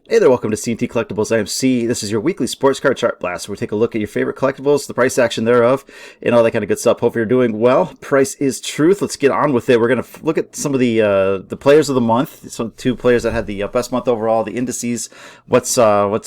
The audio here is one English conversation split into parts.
Hey there, welcome to CNT Collectibles. I am C. This is your weekly sports card chart blast, where we take a look at your favorite collectibles, the price action thereof, and all that kind of good stuff. Hope you're doing well. Price is truth. Let's get on with it. We're going to look at some of the players of the month. Some two players that had the best month overall, the indices, what's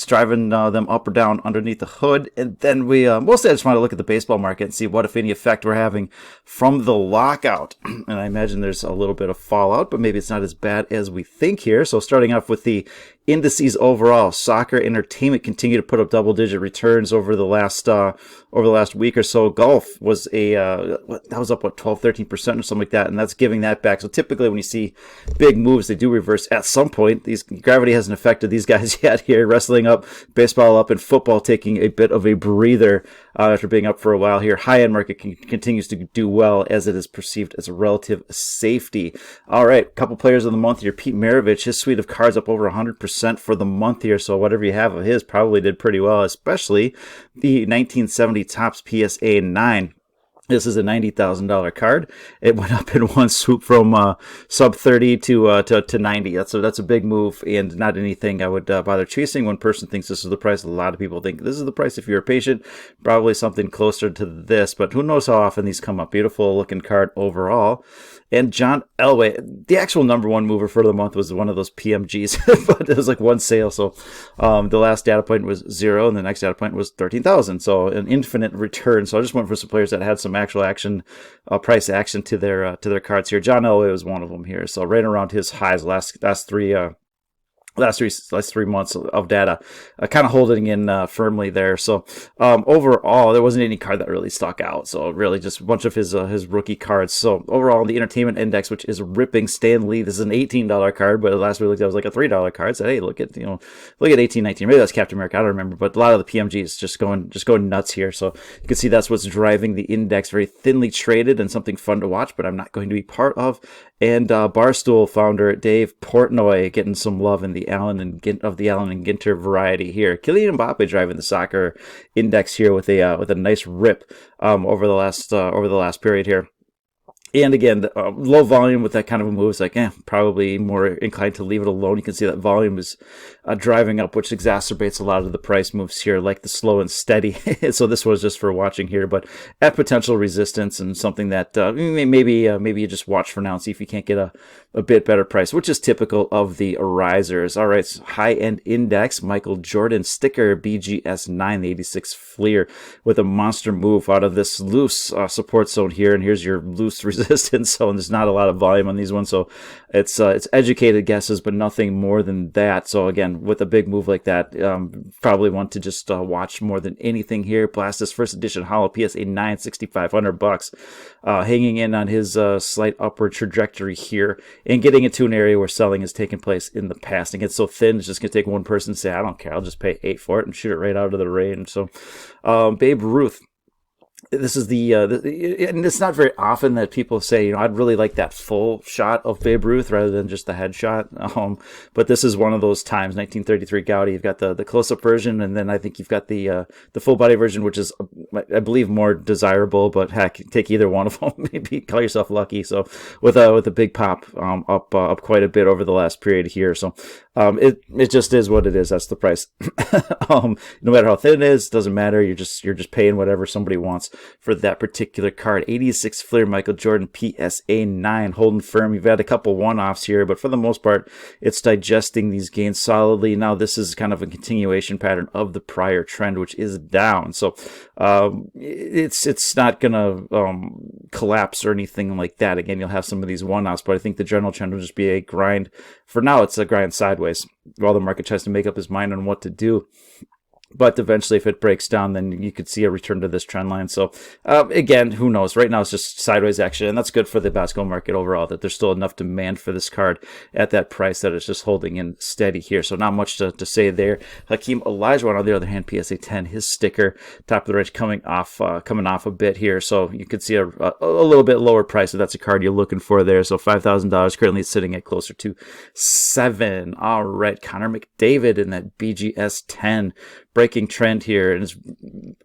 driving them up or down underneath the hood, and then we mostly I just want to look at the baseball market and see what, if any, effect we're having from the lockout. And I imagine there's a little bit of fallout, but maybe it's not as bad as we think here. So starting off with the indices overall, soccer, entertainment continue to put up double-digit returns over the last week or so. Golf was that was up 12-13% or something like that, and that's giving that back. So typically when you see big moves, they do reverse at some point. Gravity hasn't affected these guys yet here. Wrestling up, baseball up, and football taking a bit of a breather after being up for a while here. High-end market continues to do well as it is perceived as a relative safety. All right, couple players of the month here. Pete Maravich, his suite of cards up over 100% for the month here, so whatever you have of his probably did pretty well, especially the 1970 Topps PSA 9. This is a $90,000 card. It went up in one swoop from sub 30 to 90. That's a big move, and not anything I would bother chasing. One person thinks this is the price. A lot of people think this is the price if you're a patient. Probably something closer to this, but who knows how often these come up. Beautiful looking card overall. And John Elway, the actual number one mover for the month, was one of those PMGs, but it was like one sale. So the last data point was 0, and the next data point was 13,000. So an infinite return. So I just went for some players that had some actual action, price action to their cards here. John Elway was one of them here. So right around his highs last three months of data, kind of holding in firmly there. So overall, there wasn't any card that really stuck out. So really just a bunch of his rookie cards. So overall, the entertainment index, which is ripping, Stan Lee. This is an $18 card, but last we looked at it was like a $3 card. So hey, look at 18, 19. Maybe that's Captain America. I don't remember, but a lot of the PMGs just going nuts here. So you can see that's what's driving the index. Very thinly traded and something fun to watch, but I'm not going to be part of. And Barstool founder Dave Portnoy getting some love in the Allen and Ginter variety here. Kylian Mbappe driving the soccer index here with a nice rip over the last period here. And again, low volume with that kind of a move is like, probably more inclined to leave it alone. You can see that volume is driving up, which exacerbates a lot of the price moves here, like the slow and steady. So this was just for watching here, but at potential resistance and something that maybe you just watch for now and see if you can't get a bit better price, which is typical of the risers. All right, so high-end index, Michael Jordan sticker, BGS 9, the 86 Fleer, with a monster move out of this loose support zone here, and here's your loose resistance zone. There's not a lot of volume on these ones, so it's educated guesses, but nothing more than that. So again, with a big move like that, probably want to just watch more than anything here. Blastus first edition Hollow PSA 9, $6,500, hanging in on his slight upward trajectory here, and getting into an area where selling has taken place in the past. And it's so thin, it's just going to take one person to say, I don't care, I'll just pay 8 for it and shoot it right out of the range. So Babe Ruth, this is and it's not very often that people say, I'd really like that full shot of Babe Ruth rather than just the headshot. But this is one of those times. 1933 Gaudi, you've got the close-up version, and then I think you've got the full body version, which is, I believe, more desirable. But heck, take either one of them. Maybe call yourself lucky. So with a big pop up quite a bit over the last period here. So it just is what it is. That's the price. No matter how thin it is, doesn't matter. You're just paying whatever somebody wants for that particular card. 86 Fleer Michael Jordan PSA 9, holding firm. You've had a couple one-offs here, but for the most part, it's digesting these gains solidly. Now this is kind of a continuation pattern of the prior trend, which is down. So it's not gonna collapse or anything like that. Again, you'll have some of these one-offs, but I think the general trend will just be a grind. For now, it's a grind sideways while the market tries to make up his mind on what to do. But eventually, if it breaks down, then you could see a return to this trend line. So, again, who knows? Right now, it's just sideways action, and that's good for the basketball market overall, that there's still enough demand for this card at that price that it's just holding in steady here. So not much to say there. Hakeem Olajuwon, on the other hand, PSA 10, his sticker, top of the range, coming off a bit here. So you could see a little bit lower price, so that's a card you're looking for there. So $5,000, currently it's sitting at closer to $7,000. All right, Connor McDavid in that BGS 10. breaking trend here, and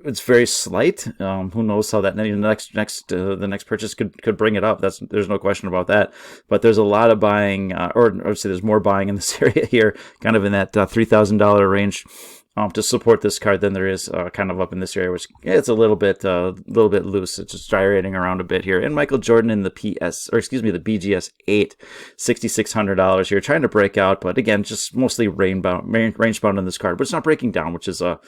it's very slight. Who knows how that the next purchase could bring it up? There's no question about that. But there's a lot of buying, or say there's more buying in this area here, kind of in that $3,000 range. To support this card than there is kind of up in this area, which it's a little bit loose. It's just gyrating around a bit here. And Michael Jordan in the the BGS 8, $6,600 here, trying to break out, but again, just mostly range bound in this card. But it's not breaking down, which is a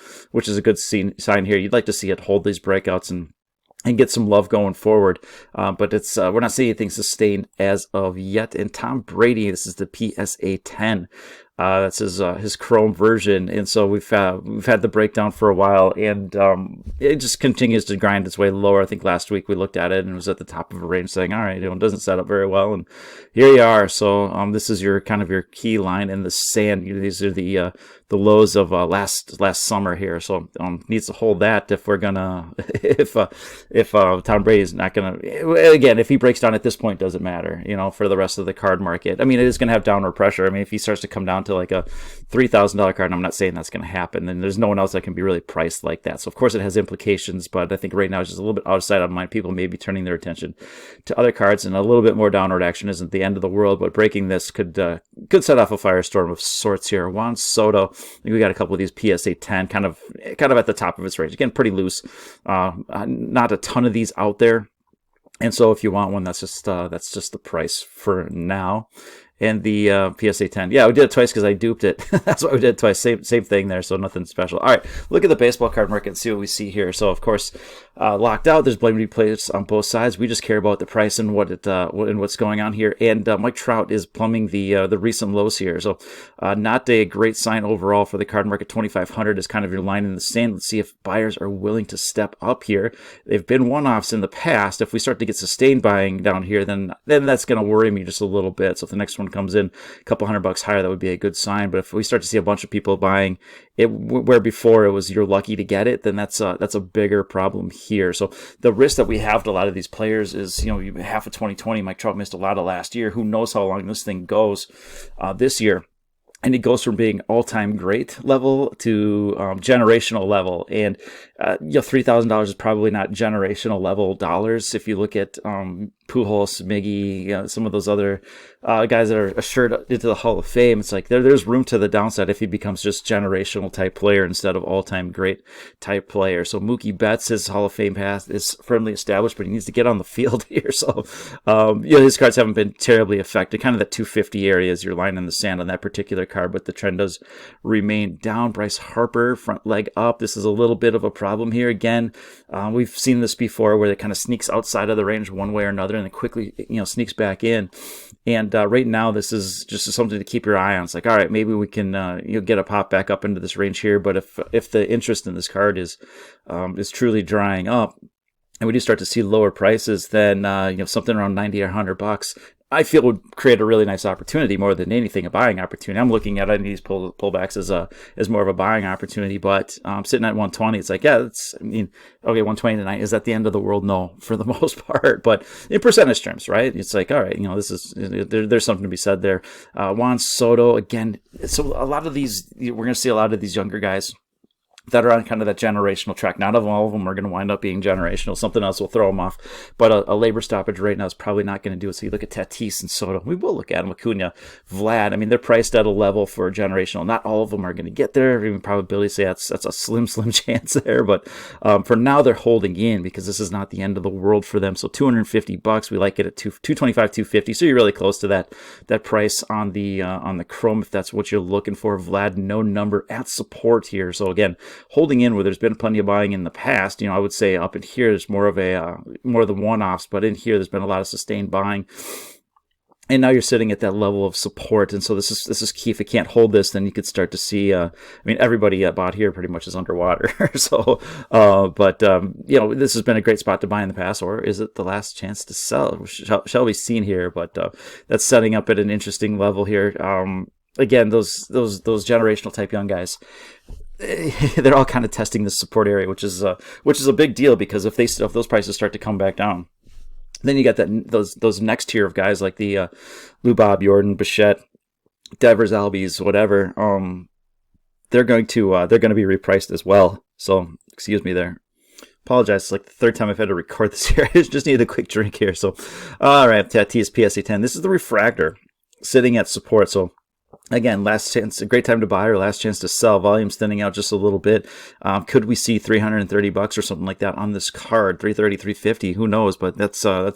good sign here. You'd like to see it hold these breakouts and get some love going forward. But it's we're not seeing anything sustained as of yet. And Tom Brady, this is the PSA 10. That's his Chrome version, and so we've had the breakdown for a while, and it just continues to grind its way lower. I think last week we looked at it and it was at the top of a range, saying, "All right, it doesn't set up very well," and here you are. So this is your kind of your key line in the sand. These are the lows of last summer here. So needs to hold that if we're gonna if Tom Brady is not gonna, again, if he breaks down at this point, doesn't matter, for the rest of the card market. I mean, it is gonna have downward pressure. I mean, if he starts to come down to like a $3,000 card, and I'm not saying that's going to happen, then there's no one else that can be really priced like that. So of course it has implications, but I think right now it's just a little bit outside of mind. People may be turning their attention to other cards, and a little bit more downward action isn't the end of the world, but breaking this could set off a firestorm of sorts here. Juan Soto, I think we got a couple of these PSA 10 kind of at the top of its range. Again, pretty loose. Not a ton of these out there. And so if you want one, that's just the price for now. And the PSA 10. Yeah, we did it twice because I duped it. That's why we did it twice. Same thing there, so nothing special. All right, look at the baseball card market and see what we see here. So, of course, locked out. There's blame to be placed on both sides. We just care about the price and what's going on here. And Mike Trout is plumbing the recent lows here. So, not a great sign overall for the card market. 2,500 is kind of your line in the sand. Let's see if buyers are willing to step up here. They've been one-offs in the past. If we start to get sustained buying down here, then that's going to worry me just a little bit. So if the next one comes in a couple $100 higher, that would be a good sign. But if we start to see a bunch of people buying it where before it was you're lucky to get it, then that's a bigger problem here. So the risk that we have to a lot of these players is, half of 2020, Mike Trout missed a lot of last year. Who knows how long this thing goes this year? And it goes from being all-time great level to generational level. And $3,000 is probably not generational level dollars. If you look at Pujols, Miggy, some of those other guys that are assured into the Hall of Fame, it's like there's room to the downside if he becomes just generational type player instead of all-time great type player. So Mookie Betts, his Hall of Fame path is firmly established, but he needs to get on the field here. So his cards haven't been terribly affected. Kind of that 250 area is your line in the sand on that particular card, but the trend does remain down. Bryce Harper, front leg up. This is a little bit of a problem here. Again, we've seen this before where it kind of sneaks outside of the range one way or another and then quickly sneaks back in. And right now, this is just something to keep your eye on. It's like, all right, maybe we can get a pop back up into this range here. But if the interest in this card is truly drying up, and we do start to see lower prices, then something around 90 or $100, I feel would create a really nice opportunity more than anything, a buying opportunity. I'm looking at any of these pullbacks as more of a buying opportunity, but sitting at 120, it's like, okay, 120 tonight, is that the end of the world? No, for the most part, but in percentage terms, right? It's like, all right, there's something to be said there. Juan Soto, again, so a lot of these, we're going to see a lot of these younger guys that are on kind of that generational track. Not all of them are going to wind up being generational. Something else will throw them off. But a labor stoppage right now is probably not going to do it. So you look at Tatis and Soto. We will look at them. Acuna, Vlad. I mean, they're priced at a level for generational. Not all of them are going to get there. Even probability say that's a slim chance there. But for now, they're holding in because this is not the end of the world for them. So $250. We like it at $225, $250. So you're really close to that price on the Chrome if that's what you're looking for. Vlad, no number at support here. So again, holding in where there's been plenty of buying in the past. I would say up in here there's more of the one-offs, but in here there's been a lot of sustained buying. And now you're sitting at that level of support, and so this is key. If it can't hold this, then you could start to see. Everybody bought here pretty much is underwater. So, this has been a great spot to buy in the past, or is it the last chance to sell? Shall be seen here, but that's setting up at an interesting level here. Again, those generational type young guys, they're all kind of testing this support area, which is a big deal, because if those prices start to come back down, then you got those next tier of guys like the Lou Bob, Jordan, Bichette, Devers, Albies, whatever. they're going to be repriced as well. So excuse me there. Apologize. It's like the third time I've had to record this here. I just need a quick drink here. So, all right, Tatis PSA 10. This is the refractor sitting at support. So, again, last chance, a great time to buy or last chance to sell. Volume's thinning out just a little bit. Could we see $330 or something like that on this card? 330, 350, who knows? But that's all.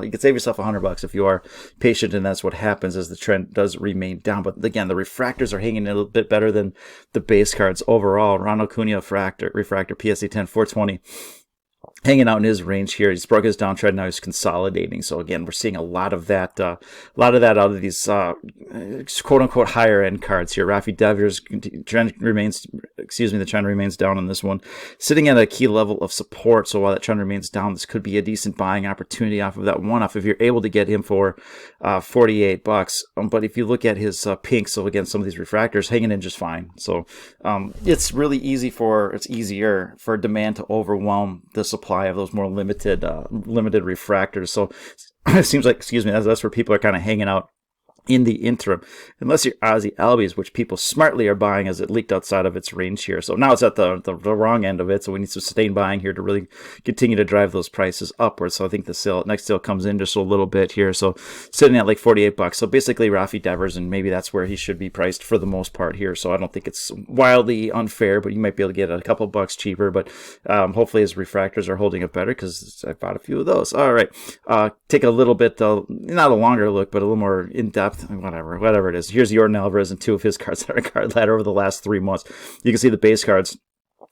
You can save yourself $100 if you are patient, and that's what happens as the trend does remain down. But again, the refractors are hanging a little bit better than the base cards overall. Ronald Acuna refractor PSA 10 420. Hanging out in his range here. He's broke his downtrend. Now he's consolidating. So again, we're seeing a lot of that out of these quote unquote higher end cards here. Rafi Devers trend remains. The trend remains down on this one, sitting at a key level of support. So while that trend remains down, this could be a decent buying opportunity off of that one-off if you're able to get him for $48. But if you look at his pink, so again, some of these refractors hanging in just fine. So it's really easier for demand to overwhelm the supply of those more limited refractors. So it seems like, that's where people are kind of hanging out in the interim, unless you're Ozzy Albies, which people smartly are buying as it leaked outside of its range here. So now it's at the wrong end of it, so we need to sustain buying here to really continue to drive those prices upwards. So I think the next sale comes in just a little bit here, so sitting at like $48. So basically Rafi Devers, and maybe that's where he should be priced for the most part here. So I don't think it's wildly unfair, but you might be able to get a couple bucks cheaper. But hopefully his refractors are holding up better, because I bought a few of those. All right, take a little bit, not a longer look, but a little more in depth. Whatever it is. Here's Yordan Alvarez and two of his cards that are card ladder over the last 3 months. You can see the base cards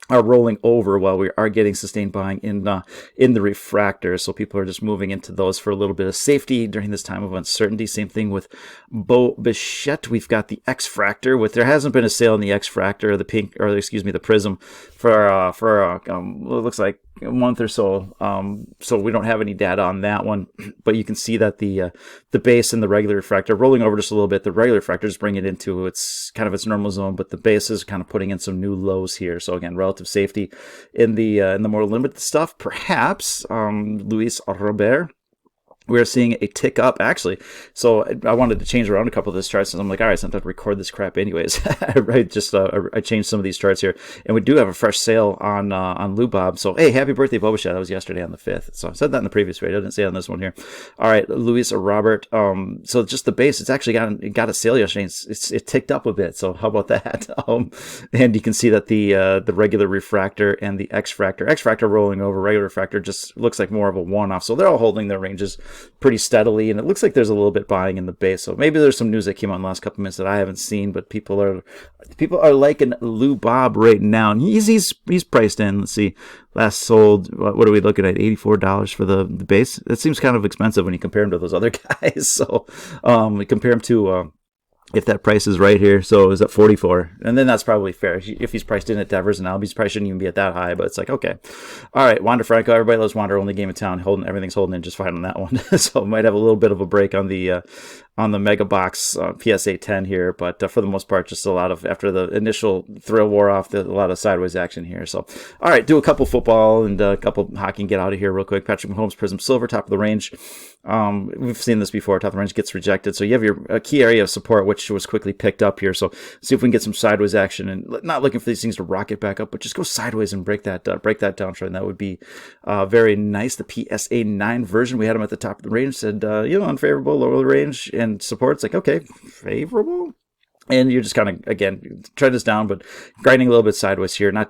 are rolling over while we are getting sustained buying in the refractors. So people are just moving into those for a little bit of safety during this time of uncertainty. Same thing with Bo Bichette. We've got the X-Fractor. There hasn't been a sale in the X-Fractor, the Prism for it looks like a month or so. So we don't have any data on that one, but you can see that the base and the regular refractor rolling over just a little bit. The regular refractor is bringing it into its normal zone, but the base is kind of putting in some new lows here. So again, relative safety in the more limited stuff. Perhaps Luis Robert, we're seeing a tick up, actually. So I wanted to change around a couple of these charts, and I'm like, all right, so I'm going to record this crap anyways. I changed some of these charts here, and we do have a fresh sale on Lubob. So hey, happy birthday, Boba. That was yesterday on the 5th. So I said that in the previous video. I didn't say it on this one here. All right, Luis Robert. So just the base, it's actually got a sale yesterday. It ticked up a bit. So how about that? And you can see that the regular refractor and the X-Fractor rolling over. Regular refractor just looks like more of a one-off. So they're all holding their ranges pretty steadily, and it looks like there's a little bit buying in the base. So maybe there's some news that came out in the last couple minutes that I haven't seen, but people are liking Lou Bob right now, and he's priced in. Let's see, last sold, what are we looking at, $84 for the base? That seems kind of expensive when you compare him to those other guys. So we compare him to if that price is right here, so is at 44, and then that's probably fair. If he's priced in at Devers and Albies, probably shouldn't even be at that high, but it's like, okay. All right, Wander Franco, everybody loves Wander, only game in town, everything's holding in just fine on that one. So might have a little bit of a break on the Mega Box PSA 10 here, but for the most part, just a lot of, after the initial thrill wore off, a lot of sideways action here. So, all right, do a couple football and a couple hockey and get out of here real quick. Patrick Mahomes, Prism Silver, top of the range. We've seen this before. Top of the range gets rejected. So you have your key area of support, which was quickly picked up here. So see if we can get some sideways action, and not looking for these things to rocket back up, but just go sideways and break that downtrend. That would be very nice. The PSA 9 version, we had them at the top of the range, said, unfavorable, lower the range, and support. It's like, okay, favorable. And you're just kind of, again, trend is down, but grinding a little bit sideways here. Not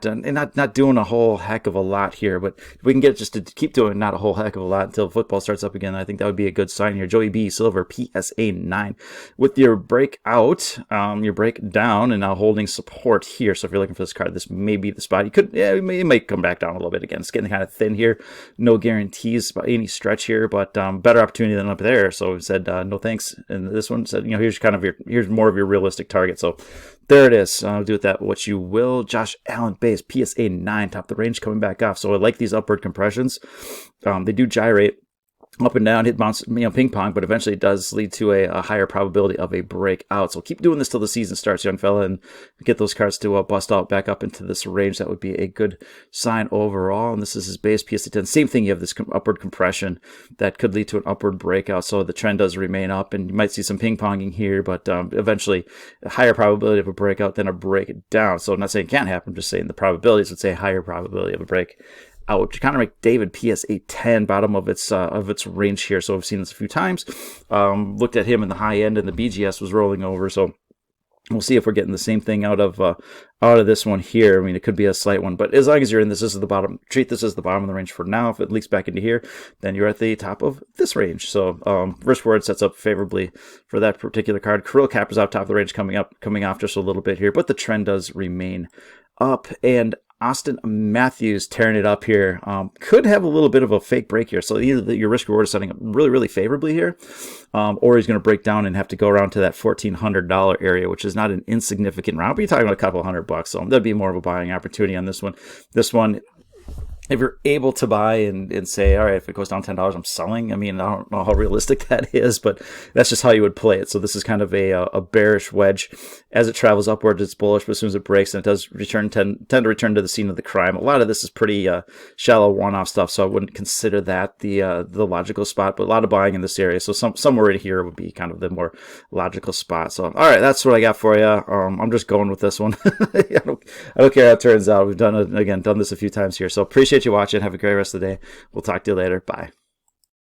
doing a whole heck of a lot here, but if we can get just to keep doing not a whole heck of a lot until football starts up again, I think that would be a good sign here. Joey B, Silver, PSA 9. With your breakout, your breakdown, and now holding support here. So if you're looking for this card, this may be the spot. It might come back down a little bit again. It's getting kind of thin here. No guarantees by any stretch here, but better opportunity than up there. So we said no thanks. And this one said, here's more of your realistic target. So there it is. I'll do with that what you will. Josh Allen base, PSA 9, top of the range, coming back off. So I like these upward compressions. They do gyrate. up and down, hit bounce, ping pong, but eventually it does lead to a higher probability of a breakout. So keep doing this till the season starts, young fella, and get those cards to bust out back up into this range. That would be a good sign overall. And this is his base PSA10. Same thing, you have this upward compression that could lead to an upward breakout. So the trend does remain up, and you might see some ping ponging here, but eventually a higher probability of a breakout than a breakdown. So I'm not saying it can't happen, I'm just saying the probabilities would say a higher probability of a break. Connor McDavid PSA 10, bottom of its range here. So I've seen this a few times. Looked at him in the high end, and the BGS was rolling over. So we'll see if we're getting the same thing out of this one here. I mean, it could be a slight one, but as long as you're in this is the bottom. Treat this as the bottom of the range for now. If it leaks back into here, then you're at the top of this range. So risk reward sets up favorably for that particular card. Kirill Kaprizov out top of the range, coming off just a little bit here, but the trend does remain up. And Austin Matthews tearing it up here. Could have a little bit of a fake break here. So either your risk reward is setting up really, really favorably here, or he's going to break down and have to go around to that $1,400 area, which is not an insignificant round. But you're talking about a couple $100. So that'd be more of a buying opportunity on this one. This one, if you're able to buy and say, all right, if it goes down $10, I'm selling. I mean, I don't know how realistic that is, but that's just how you would play it. So this is kind of a bearish wedge. As it travels upwards, it's bullish, but as soon as it breaks, and it does tend to return to the scene of the crime. A lot of this is pretty shallow one-off stuff, so I wouldn't consider that the logical spot, but a lot of buying in this area. So somewhere in here would be kind of the more logical spot. So, all right, that's what I got for you. I'm just going with this one. I don't care how it turns out. We've done this a few times here. So appreciate you watching. Have a great rest of the day. We'll talk to you later. Bye.